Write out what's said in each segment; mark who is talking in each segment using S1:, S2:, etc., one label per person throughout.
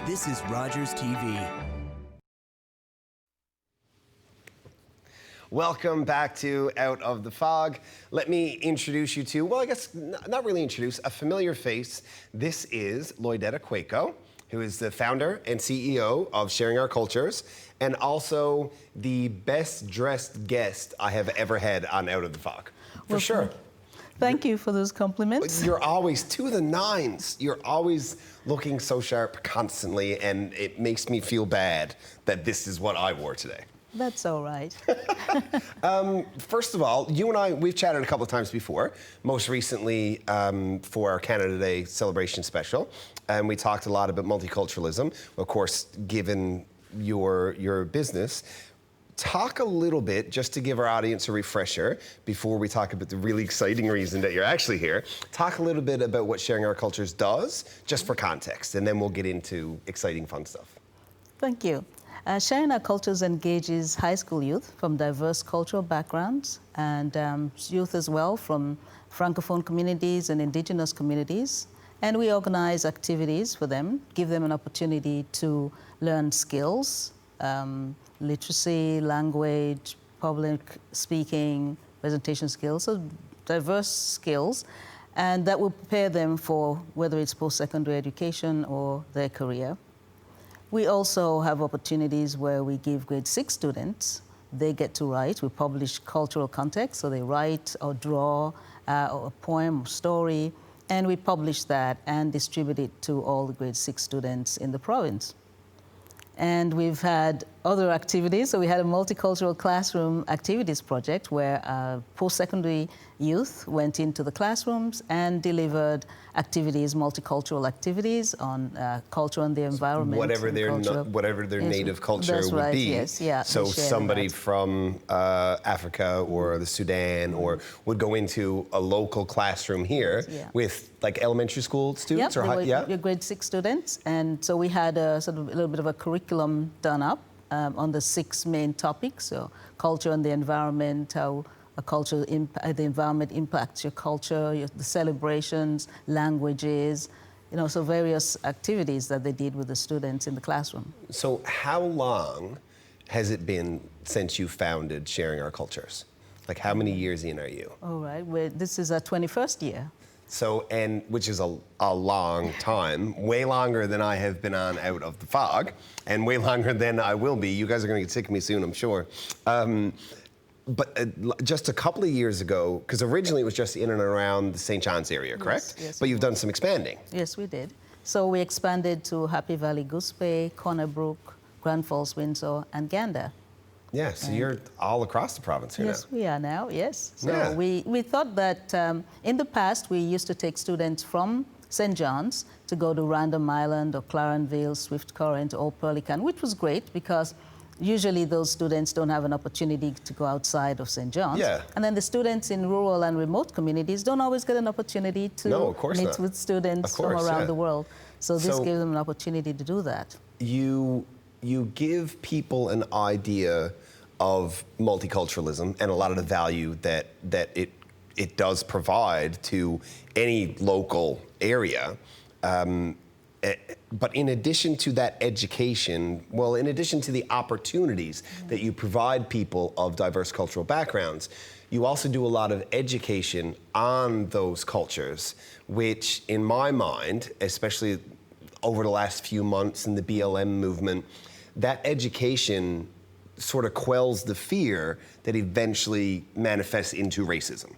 S1: This is Rogers TV.
S2: Welcome back to Out of the Fog. Let me introduce you to, well, I guess not really introduce, a familiar face. This is Lloydetta Quaicoe, who is the founder and CEO of Sharing Our Cultures, and also the best dressed guest I have ever had on Out of the Fog. For sure.
S3: Thank you for those compliments.
S2: You're always to the nines. You're always looking so sharp constantly, and it makes me feel bad that this is what I wore today.
S3: That's all right.
S2: First of all, you and I, we've chatted a couple of times before, most recently for our Canada Day celebration special, and we talked a lot about multiculturalism, of course, given your business. Talk a little bit, just to give our audience a refresher, before we talk about the really exciting reason that you're actually here. Talk a little bit about what Sharing Our Cultures does, just for context, and then we'll get into exciting, fun stuff.
S3: Thank you. Sharing Our Cultures engages high school youth from diverse cultural backgrounds and youth as well from Francophone communities and Indigenous communities. And we organize activities for them, give them an opportunity to learn skills, literacy, language, public speaking, presentation skills, so diverse skills, and that will prepare them for whether it's post-secondary education or their career. We also have opportunities where we give grade 6 students, they get to write. We publish cultural context, so they write or draw a poem or story, and we publish that and distribute it to all the grade 6 students in the province. And we've had other activities. So we had a multicultural classroom activities project where post-secondary youth went into the classrooms and delivered activities, multicultural activities on culture and the environment.
S2: Whatever their native culture would be.
S3: Yes, yeah.
S2: So somebody from Africa or the Sudan or would go into a local classroom here with like elementary school students?
S3: Yep, your grade 6 students. And so we had a sort of a little bit of a curriculum done up on the 6 main topics. So culture and the environment, how the environment impacts your culture, the celebrations, languages, so various activities that they did with the students in the classroom.
S2: So how long has it been since you founded Sharing Our Cultures? Like how many years in are you?
S3: All right, this is our 21st year.
S2: So, and which is a long time, way longer than I have been on Out of the Fog, and way longer than I will be. You guys are going to get sick of me soon, I'm sure. But just a couple of years ago, because originally it was just in and around the St. John's area, correct?
S3: Yes,
S2: but you've done some expanding.
S3: Yes, we did. So we expanded to Happy Valley, Goose Bay, Corner Brook, Grand Falls, Windsor, and Gander.
S2: Yeah, so you're all across the province here now.
S3: Yes, we are now, yes. So we thought that in the past we used to take students from St. John's to go to Random Island or Clarenville, Swift Current or Pelican, which was great because usually those students don't have an opportunity to go outside of St. John's.
S2: Yeah.
S3: And then the students in rural and remote communities don't always get an opportunity to meet with students from around the world. So this gave them an opportunity to do that.
S2: You give people an idea of multiculturalism and a lot of the value that it does provide to any local area. But in addition to that education, well, in addition to the opportunities that you provide people of diverse cultural backgrounds, you also do a lot of education on those cultures, which in my mind, especially over the last few months in the BLM movement, that education sort of quells the fear that eventually manifests into racism.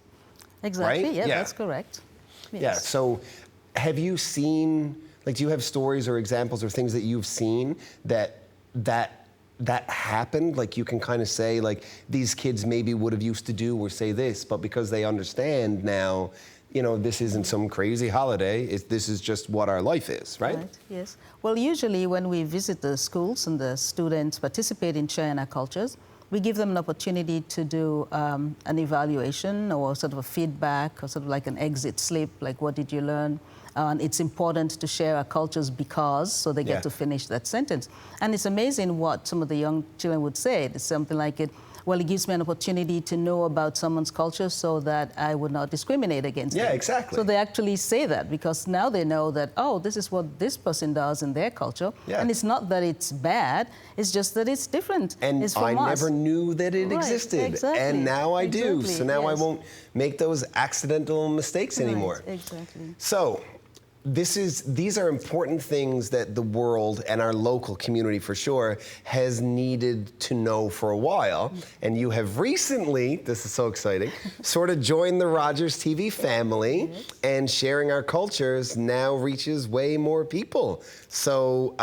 S3: Exactly,
S2: right?
S3: Yeah, that's correct. Yes.
S2: Yeah, so have you seen, like, do you have stories or examples or things that you've seen that happened? Like, you can kind of say, like, these kids maybe would have used to do or say this, but because they understand now, this isn't some crazy holiday. This is just what our life is, right?
S3: Yes. Well, usually when we visit the schools and the students participate in Sharing Our Cultures, we give them an opportunity to do an evaluation or sort of a feedback or sort of like an exit slip, like what did you learn? It's important to share our cultures because, so they get to finish that sentence. And it's amazing what some of the young children would say. It's something like well, it gives me an opportunity to know about someone's culture so that I would not discriminate against them.
S2: Yeah, exactly.
S3: So they actually say that because now they know that, oh, this is what this person does in their culture.
S2: Yeah.
S3: And it's not that it's bad, it's just that it's different.
S2: And
S3: it's from
S2: I
S3: us.
S2: never knew that it
S3: Right,
S2: existed.
S3: exactly.
S2: And now I do.
S3: Exactly,
S2: So now I
S3: yes.
S2: won't make those accidental mistakes anymore.
S3: Right, exactly.
S2: So these are important things that the world and our local community for sure has needed to know for a while. And you have recently, this is so exciting, sort of joined the Rogers TV family.
S3: Yes.
S2: And sharing our cultures now reaches way more people. So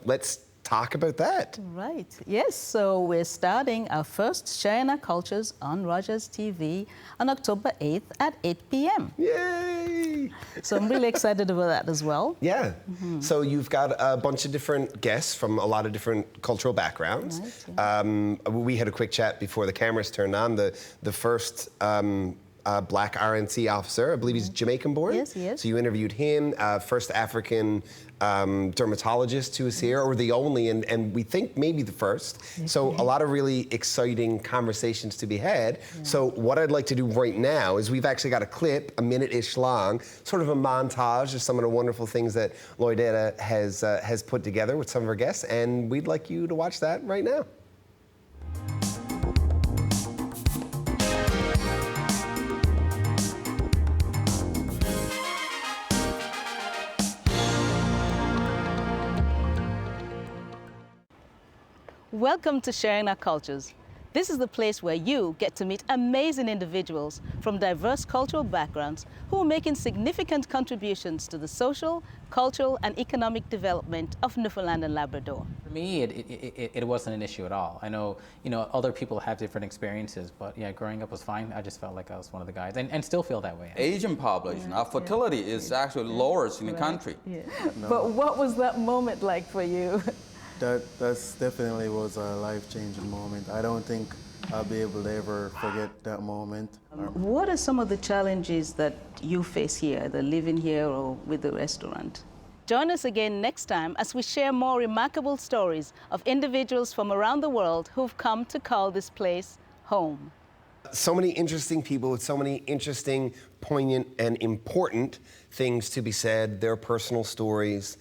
S2: let's talk about that.
S3: Right. Yes. So we're starting our first Sharing Our Cultures on Rogers TV on October 8th at 8 p.m.
S2: Yay!
S3: So I'm really excited about that as well.
S2: Yeah. So you've got a bunch of different guests from a lot of different cultural backgrounds.
S3: Right,
S2: We had a quick chat before the cameras turned on. The first black RNC officer, I believe he's Jamaican born.
S3: Yes, he is.
S2: So you interviewed him, first African dermatologist who was here, or the only, and we think maybe the first. So a lot of really exciting conversations to be had. So what I'd like to do right now is we've actually got a clip, a minute-ish long, sort of a montage of some of the wonderful things that Lloydetta has put together with some of her guests, and we'd like you to watch that right now.
S3: Welcome to Sharing Our Cultures. This is the place where you get to meet amazing individuals from diverse cultural backgrounds who are making significant contributions to the social, cultural, and economic development of Newfoundland and Labrador.
S1: For me, it wasn't an issue at all. I know, other people have different experiences, but yeah, growing up was fine. I just felt like I was one of the guys, and still feel that way.
S4: Asian population, our fertility is actually lowest in the country.
S3: Yeah. But what was that moment like for you?
S5: That's definitely was a life-changing moment. I don't think I'll be able to ever forget that moment.
S3: What are some of the challenges that you face here, either living here or with the restaurant? Join us again next time as we share more remarkable stories of individuals from around the world who've come to call this place home.
S2: So many interesting people with so many interesting, poignant, and important things to be said, their personal stories.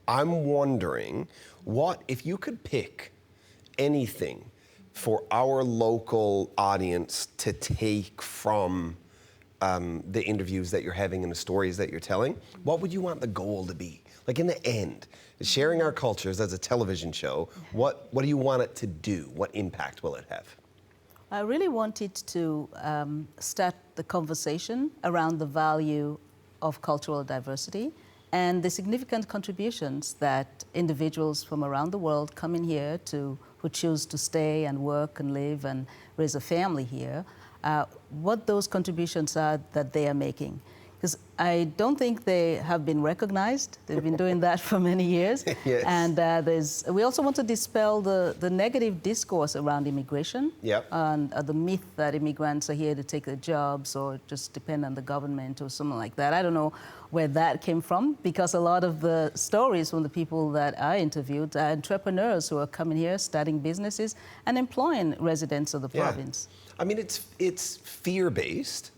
S2: I'm wondering, what if you could pick anything for our local audience to take from the interviews that you're having and the stories that you're telling, what would you want the goal to be? Like in the end, Sharing Our Cultures as a television show, what do you want it to do? What impact will it have?
S3: I really wanted to start the conversation around the value of cultural diversity and the significant contributions that individuals from around the world come in here who choose to stay and work and live and raise a family here, what those contributions are that they are making. Because I don't think they have been recognized. They've been doing that for many years.
S2: Yes.
S3: And we also want to dispel the negative discourse around immigration.
S2: Yep.
S3: And the myth that immigrants are here to take their jobs or just depend on the government or something like that. I don't know where that came from, because a lot of the stories from the people that I interviewed are entrepreneurs who are coming here, starting businesses, and employing residents of the province.
S2: I mean, it's fear-based,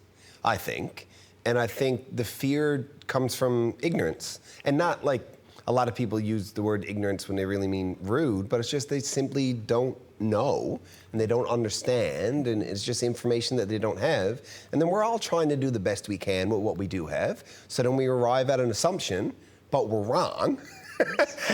S2: I think. And I think the fear comes from ignorance. And not like a lot of people use the word ignorance when they really mean rude, but it's just they simply don't know and they don't understand, and it's just information that they don't have. And then we're all trying to do the best we can with what we do have. So then we arrive at an assumption, but we're wrong.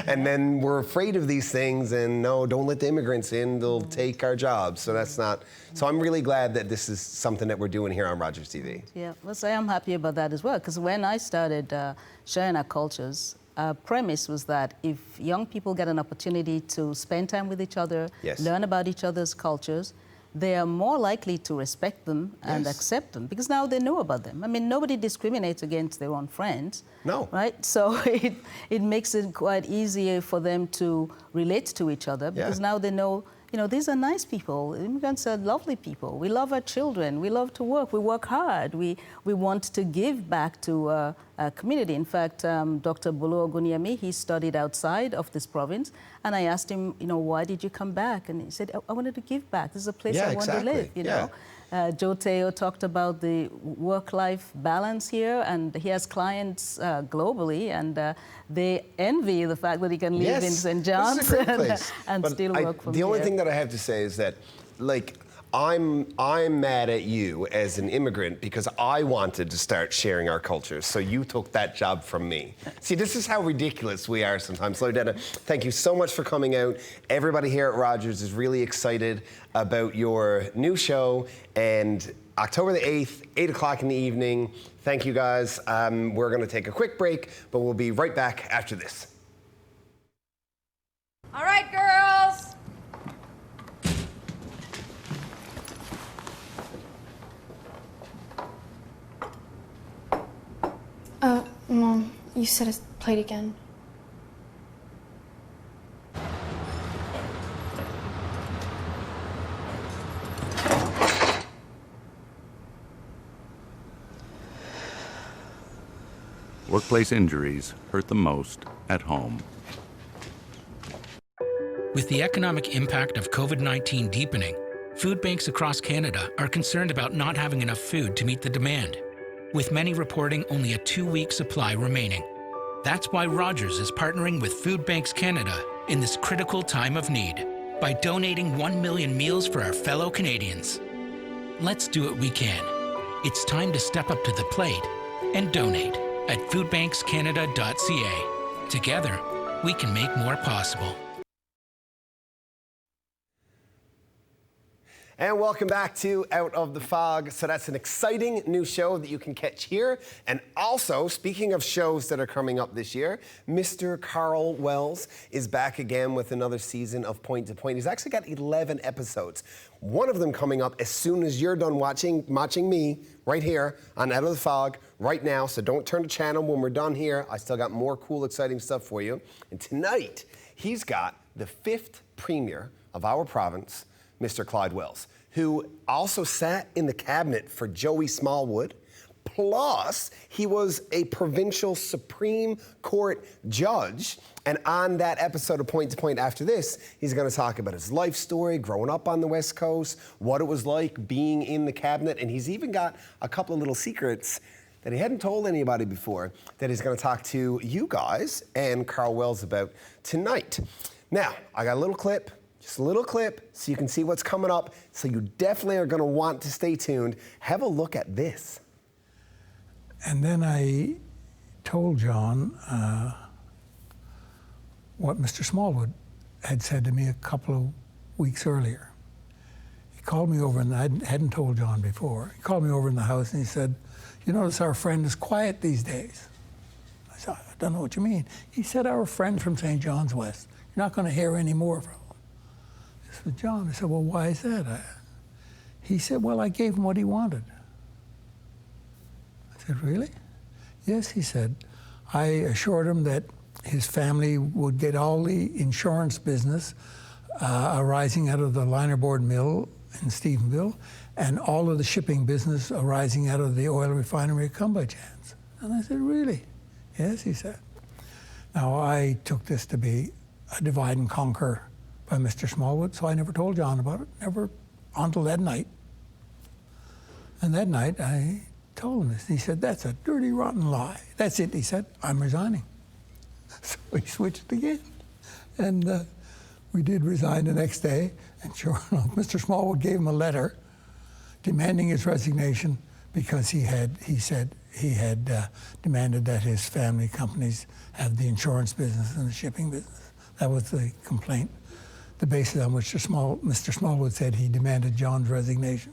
S2: And then we're afraid of these things, and no, don't let the immigrants in, they'll take our jobs. So that's not, so I'm really glad that this is something that we're doing here on Rogers TV.
S3: Yeah, well, so I am happy about that as well, because when I started Sharing Our Cultures, our premise was that if young people get an opportunity to spend time with each other,
S2: Yes.
S3: learn about each other's cultures, they are more likely to respect them and
S2: Yes.
S3: accept them, because now they know about them. I mean, nobody discriminates against their own friends.
S2: No.
S3: Right? So it makes it quite easier for them to relate to each other, because now they know you know, these are nice people. Immigrants are lovely people. We love our children. We love to work. We work hard. We want to give back to our community. In fact, Dr. Bulu Ogunyemi, he studied outside of this province, and I asked him, you know, why did you come back? And he said, I wanted to give back. This is a place I want to live, you know. Joe Teo talked about the work-life balance here, and he has clients globally, and they envy the fact that he can live in St. John's and still work from here.
S2: The only thing that I have to say is that, like, I'm mad at you as an immigrant because I wanted to start sharing our cultures, so you took that job from me. See, this is how ridiculous we are sometimes. Lloydetta, thank you so much for coming out. Everybody here at Rogers is really excited about your new show, and October the 8th, 8 o'clock in the evening. Thank you, guys. We're going to take a quick break, but we'll be right back after this.
S6: All right, girls.
S7: Mom, you said it's played again.
S8: Workplace injuries hurt the most at home.
S9: With the economic impact of COVID-19 deepening, food banks across Canada are concerned about not having enough food to meet the demand, with many reporting only a 2-week supply remaining. That's why Rogers is partnering with Food Banks Canada in this critical time of need by donating 1 million meals for our fellow Canadians. Let's do what we can. It's time to step up to the plate and donate at foodbankscanada.ca. Together, we can make more possible.
S2: And welcome back to Out of the Fog. So that's an exciting new show that you can catch here. And also, speaking of shows that are coming up this year, Mr. Carl Wells is back again with another season of Point to Point. He's actually got 11 episodes. One of them coming up as soon as you're done watching me right here on Out of the Fog right now. So don't turn the channel when we're done here. I still got more cool, exciting stuff for you. And tonight, he's got the 5th premier of our province, Mr. Clyde Wells, who also sat in the cabinet for Joey Smallwood. Plus, he was a provincial Supreme Court judge. And on that episode of Point to Point after this, he's going to talk about his life story, growing up on the West Coast, what it was like being in the cabinet. And he's even got a couple of little secrets that he hadn't told anybody before that he's going to talk to you guys and Carl Wells about tonight. Now, I got a little clip. Just a little clip so you can see what's coming up. So you definitely are going to want to stay tuned. Have a look at this.
S10: And then I told John what Mr. Smallwood had said to me a couple of weeks earlier. He called me over, and I hadn't told John before. He called me over in the house and he said, "You notice our friend is quiet these days." I said, "I don't know what you mean." He said, "Our friend from St. John's West. You're not going to hear any more from him." I said, "John," I said, "well, why is that?" He said, "Well, I gave him what he wanted." I said, "Really?" "Yes," he said. "I assured him that his family would get all the insurance business arising out of the linerboard mill in Stephenville and all of the shipping business arising out of the oil refinery at Come by Chance." And I said, "Really?" "Yes," he said. Now, I took this to be a divide and conquer by Mr. Smallwood, so I never told John about it, never until that night. And that night, I told him this. He said, "That's a dirty, rotten lie." "That's it," he said. "I'm resigning." So he switched again. And we did resign the next day. And sure enough, Mr. Smallwood gave him a letter demanding his resignation because he said he had demanded that his family companies have the insurance business and the shipping business. That was the complaint, the basis on which Mr. Smallwood said he demanded John's resignation.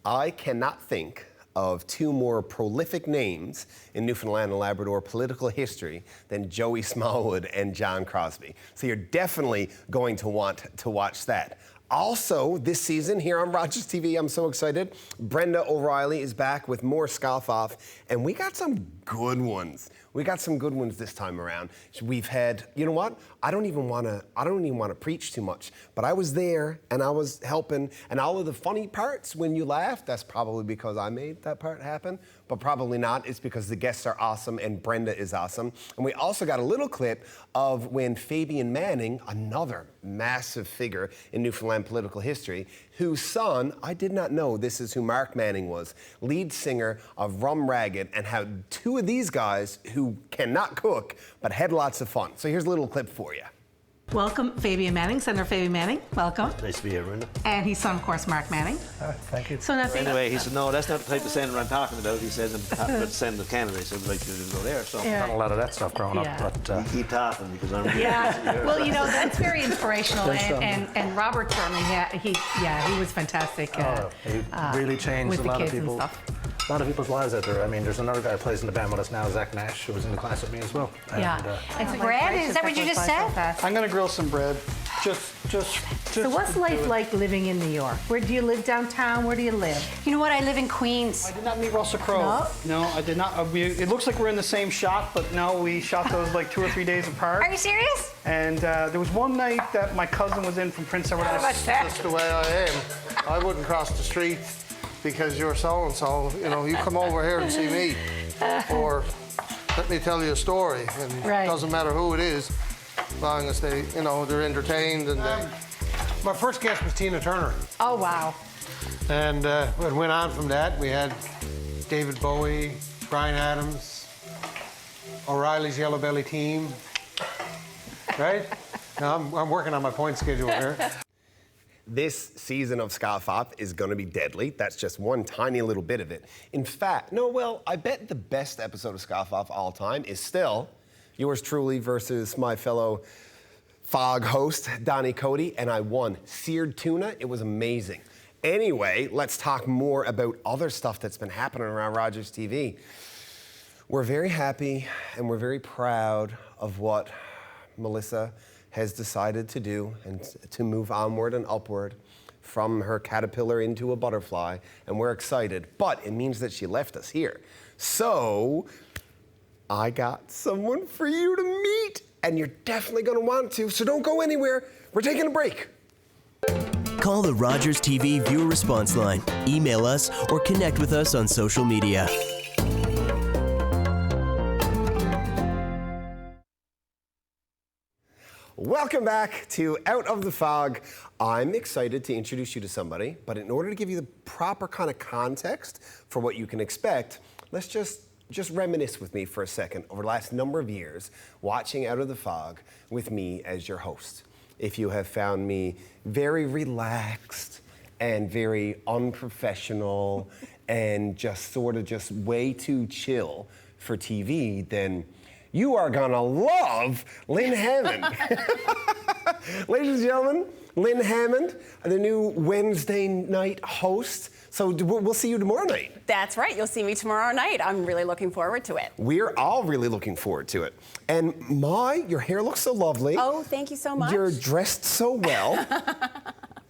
S2: I cannot think of two more prolific names in Newfoundland and Labrador political history than Joey Smallwood and John Crosbie. So you're definitely going to want to watch that. Also, this season here on Rogers TV, I'm so excited. Brenda O'Reilly is back with more Scoff Off, and we got some good ones. We got some good ones this time around. We've had, you know what? I don't even want to preach too much, but I was there and I was helping, and all of the funny parts when you laugh, that's probably because I made that part happen, but probably not. It's because the guests are awesome and Brenda is awesome. And we also got a little clip of when Fabian Manning, another massive figure in Newfoundland political history, whose son, I did not know this is who Mark Manning was, lead singer of Rum Ragged, and how two of these guys who cannot cook but had lots of fun. So here's a little clip for you.
S6: Welcome, Fabian Manning, Senator Fabian Manning. Welcome.
S11: Nice to be here, Brenda.
S6: And his son, of course, Mark Manning.
S11: Thank you.
S6: So now,
S11: anyway, he said, no, that's not the type of senator I'm talking about. He said, I'm talking about the senator of Canada. He said, I'd like you to go there. So
S6: Yeah.
S11: I've done a lot of that stuff growing up. But you keep talking because I'm really
S6: Well, you know, that's very inspirational. and Robert certainly, he was fantastic.
S11: he really changed
S6: with
S11: a
S6: the
S11: lot of
S6: kids and
S11: people.
S6: stuff.
S11: A lot of people's lives out there. I mean, there's another guy who plays in the band with us now, Zach Nash, who was in the class with me as well.
S6: And bread, is that what you just said?
S12: I'm going to grill some bread.
S6: So what's life like living in New York? Where do you live downtown? Where do you live?
S13: You know what? I live in Queens.
S12: I did not meet Russell Crowe. No, I did not. It looks like we're in the same shot, but no, we shot those like 2 or 3 days apart.
S13: Are you serious?
S12: And there was one night that my cousin was in from Prince Edward.
S14: That's just the way I am. I wouldn't cross the street because you're so-and-so. You know, you come over here and see me. Or let me tell you a story. And it doesn't matter who it is, as long as they, you know, they're entertained. And my first guest was Tina Turner.
S6: Oh, wow.
S14: And it went on from that. We had David Bowie, Bryan Adams, O'Reilly's Yellow Belly Team. Right? Now I'm working on my point schedule here.
S2: This season of Scoff Off is going to be deadly. That's just one tiny little bit of it. In fact, I bet the best episode of Scoff Off all time is still yours truly versus my fellow Fog host, Donnie Cody, and I won. Seared tuna, it was amazing. Anyway, let's talk more about other stuff that's been happening around Rogers TV. We're very happy and we're very proud of what Melissa has decided to do and to move onward and upward from her caterpillar into a butterfly, and we're excited, but it means that she left us here. So I got someone for you to meet, and you're definitely gonna want to, so don't go anywhere. We're taking a break.
S15: Call the Rogers TV viewer response line, email us, or connect with us on social media.
S2: Welcome back to Out of the Fog. I'm excited to introduce you to somebody, but in order to give you the proper kind of context for what you can expect, let's just reminisce with me for a second over the last number of years watching Out of the Fog with me as your host. If you have found me very relaxed and very unprofessional and just way too chill for TV, then you are gonna love Lynn Hammond. Ladies and gentlemen, Lynn Hammond, the new Wednesday night host. So we'll see you tomorrow night.
S16: That's right, you'll see me tomorrow night. I'm really looking forward to it.
S2: We're all really looking forward to it. And your hair looks so lovely.
S16: Oh, thank you so much.
S2: You're dressed so well.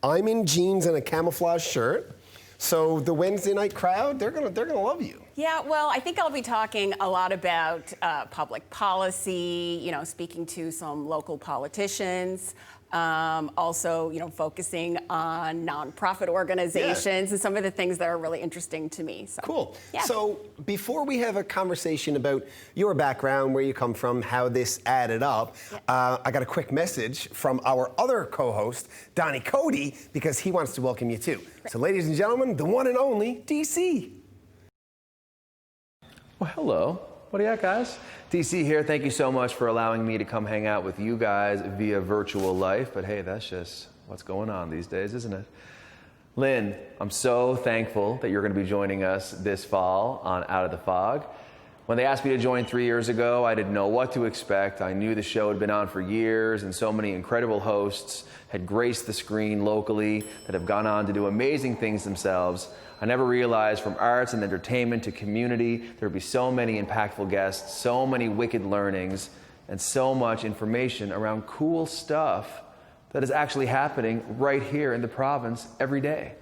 S2: I'm in jeans and a camouflage shirt. So the Wednesday night crowd, they're gonna love you.
S16: Yeah, well, I think I'll be talking a lot about public policy, speaking to some local politicians, also, focusing on nonprofit organizations and some of the things that are really interesting to me. So,
S2: cool.
S16: Yeah.
S2: So before we have a conversation about your background, where you come from, how this added up, I got a quick message from our other co-host, Donnie Cody, because he wants to welcome you too. Right. So ladies and gentlemen, the one and only DC.
S17: Well, hello. What do you got, guys? DC here. Thank you so much for allowing me to come hang out with you guys via virtual life. But hey, that's just what's going on these days, isn't it? Lynn, I'm so thankful that you're going to be joining us this fall on Out of the Fog. When they asked me to join 3 years ago, I didn't know what to expect. I knew the show had been on for years, and so many incredible hosts had graced the screen locally that have gone on to do amazing things themselves. I never realized from arts and entertainment to community, there would be so many impactful guests, so many wicked learnings, and so much information around cool stuff that is actually happening right here in the province every day.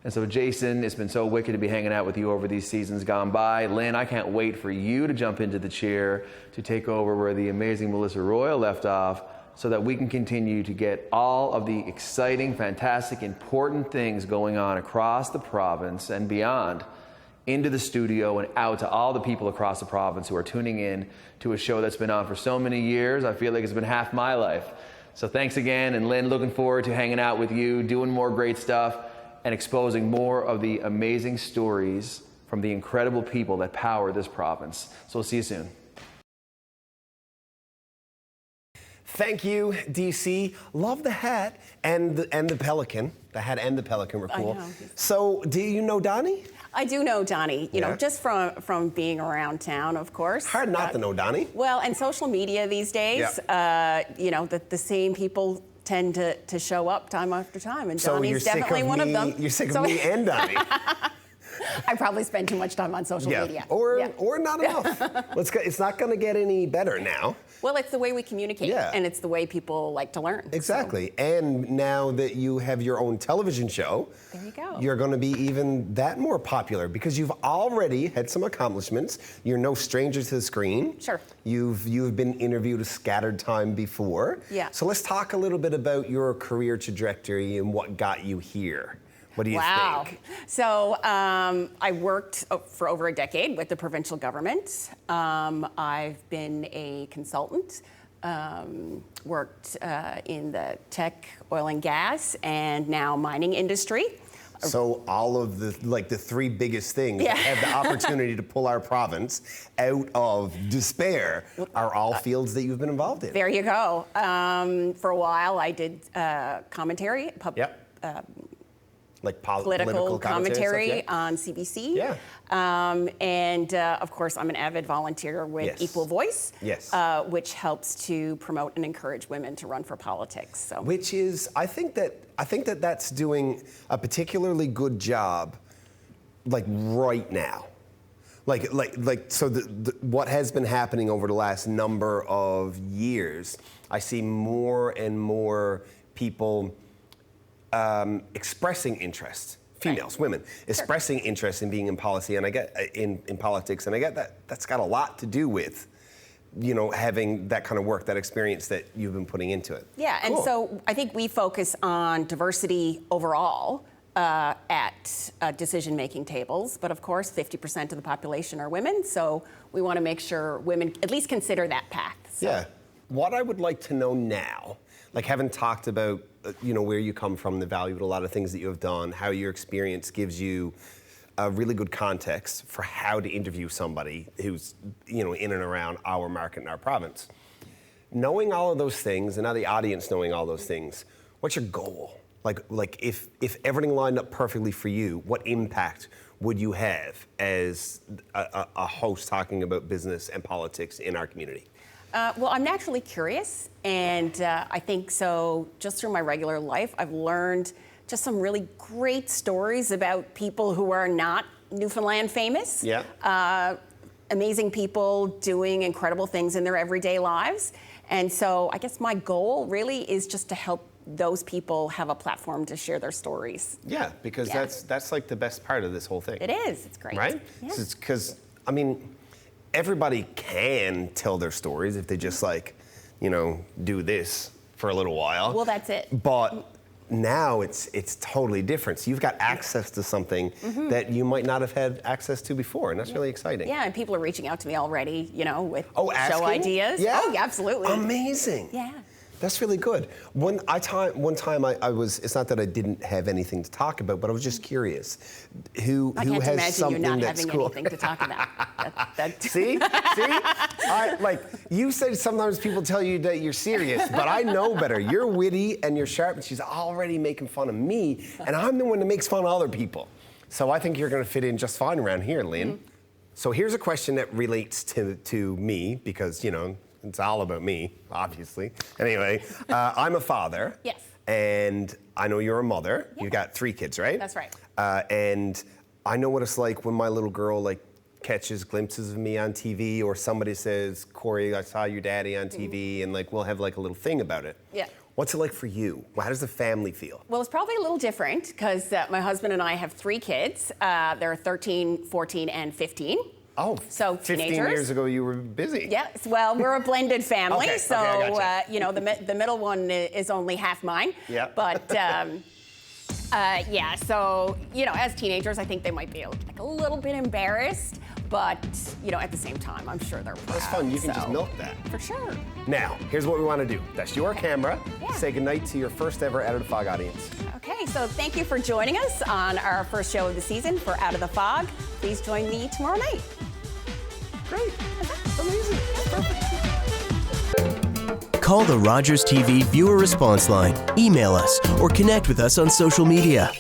S17: And so Jason, it's been so wicked to be hanging out with you over these seasons gone by. Lynn, I can't wait for you to jump into the chair to take over where the amazing Melissa Royal left off, so that we can continue to get all of the exciting, fantastic, important things going on across the province and beyond into the studio and out to all the people across the province who are tuning in to a show that's been on for so many years. I feel like it's been half my life. So thanks again, and Lynn, looking forward to hanging out with you, doing more great stuff, and exposing more of the amazing stories from the incredible people that power this province. So we'll see you soon.
S2: Thank you, DC. Love the hat and the pelican. The hat and the pelican were cool.
S16: I know.
S2: So, do you know Donnie?
S16: I do know Donnie, you know, just from being around town, of course.
S2: Hard not to know Donnie.
S16: Well, and social media these days, you know, the same people tend to show up time after time, and Donnie's definitely one of them.
S2: You're sick of me and Donnie.
S16: I probably spend too much time on social media.
S2: Or not enough. It's not going to get any better now.
S16: Well, it's the way we communicate, and it's the way people like to learn.
S2: Exactly. So. And now that you have your own television show,
S16: there you go.
S2: You're going to be even that more popular because you've already had some accomplishments. You're no stranger to the screen.
S16: Sure.
S2: You've been interviewed a scattered time before.
S16: Yeah.
S2: So let's talk a little bit about your career trajectory and what got you here. What do you think?
S16: So I worked for over a decade with the provincial government. I've been a consultant, worked in the tech, oil and gas, and now mining industry.
S2: So all of the three biggest things that have the opportunity to pull our province out of despair are all fields that you've been involved in.
S16: There you go. For a while, I did commentary.
S2: Like
S16: political commentary
S2: stuff,
S16: on CBC.
S2: Yeah.
S16: And of course, I'm an avid volunteer with Equal Voice, which helps to promote and encourage women to run for politics. So.
S2: Which is, I think that that's doing a particularly good job, like right now. So what has been happening over the last number of years, I see more and more people expressing interest, females, women, expressing interest in being in policy, and I get in politics, and I get that's got a lot to do with, you know, having that kind of work, that experience that you've been putting into it.
S16: Yeah, and so I think we focus on diversity overall at decision-making tables, but of course, 50% of the population are women, so we want to make sure women at least consider that path. So.
S2: Yeah. What I would like to know now, like having talked about, you know, where you come from, the value of a lot of things that you have done, how your experience gives you a really good context for how to interview somebody who's, you know, in and around our market and our province. Knowing all of those things, and now the audience knowing all those things, what's your goal? Like if everything lined up perfectly for you, what impact would you have as a host talking about business and politics in our community?
S16: Well, I'm naturally curious, and I think so just through my regular life, I've learned just some really great stories about people who are not Newfoundland famous.
S2: Yeah.
S16: Amazing people doing incredible things in their everyday lives. And so I guess my goal really is just to help those people have a platform to share their stories.
S2: Yeah, because that's like the best part of this whole thing.
S16: It is, it's great.
S2: Right?
S16: Yeah.
S2: It's because, I mean, everybody can tell their stories if they just like, you know, do this for a little while.
S16: Well, that's it.
S2: But now it's totally different. So you've got access to something that you might not have had access to before, and that's really exciting.
S16: Yeah, and people are reaching out to me already, you know, with
S2: asking?
S16: show ideas.
S2: Yeah?
S16: Oh, yeah, absolutely.
S2: Amazing.
S16: Yeah.
S2: That's really good. One time I was, it's not that I didn't have anything to talk about, but I was just curious. Who has something that's cool?
S16: I can't imagine you not having anything to talk about.
S2: See? Like, you said sometimes people tell you that you're serious, but I know better. You're witty and you're sharp, and she's already making fun of me, and I'm the one that makes fun of other people. So I think you're gonna fit in just fine around here, Lynn. So here's a question that relates to me, because, you know, it's all about me, obviously. Anyway, I'm a father.
S16: Yes.
S2: And I know you're a mother.
S16: Yeah.
S2: You got 3 kids, right?
S16: That's right.
S2: And I know what it's like when my little girl like catches glimpses of me on TV, or somebody says, Corey, I saw your daddy on TV, and like we'll have like a little thing about it.
S16: Yeah.
S2: What's it like for you? How does the family feel?
S16: Well, it's probably a little different because my husband and I have 3 kids. They're 13, 14, and 15.
S2: Oh,
S16: so
S2: 15
S16: teenagers.
S2: years ago you were busy.
S16: Yes, well, we're a blended family,
S2: Okay,
S16: so
S2: I gotcha.
S16: you know, the middle one is only half mine.
S2: Yeah.
S16: But yeah, so you know, as teenagers, I think they might be like a little bit embarrassed, but you know, at the same time, I'm sure they're proud.
S2: That's fun. You can just
S16: so-
S2: milk that.
S16: For sure.
S2: Now, here's what we want to do. That's your camera.
S16: Yeah.
S2: Say goodnight to your first ever Out of the Fog audience.
S16: Okay, so thank you for joining us on our first show of the season for Out of the Fog. Please join me tomorrow night.
S2: Great. Amazing. Perfect.
S15: Call the Rogers TV viewer response line, email us, or connect with us on social media.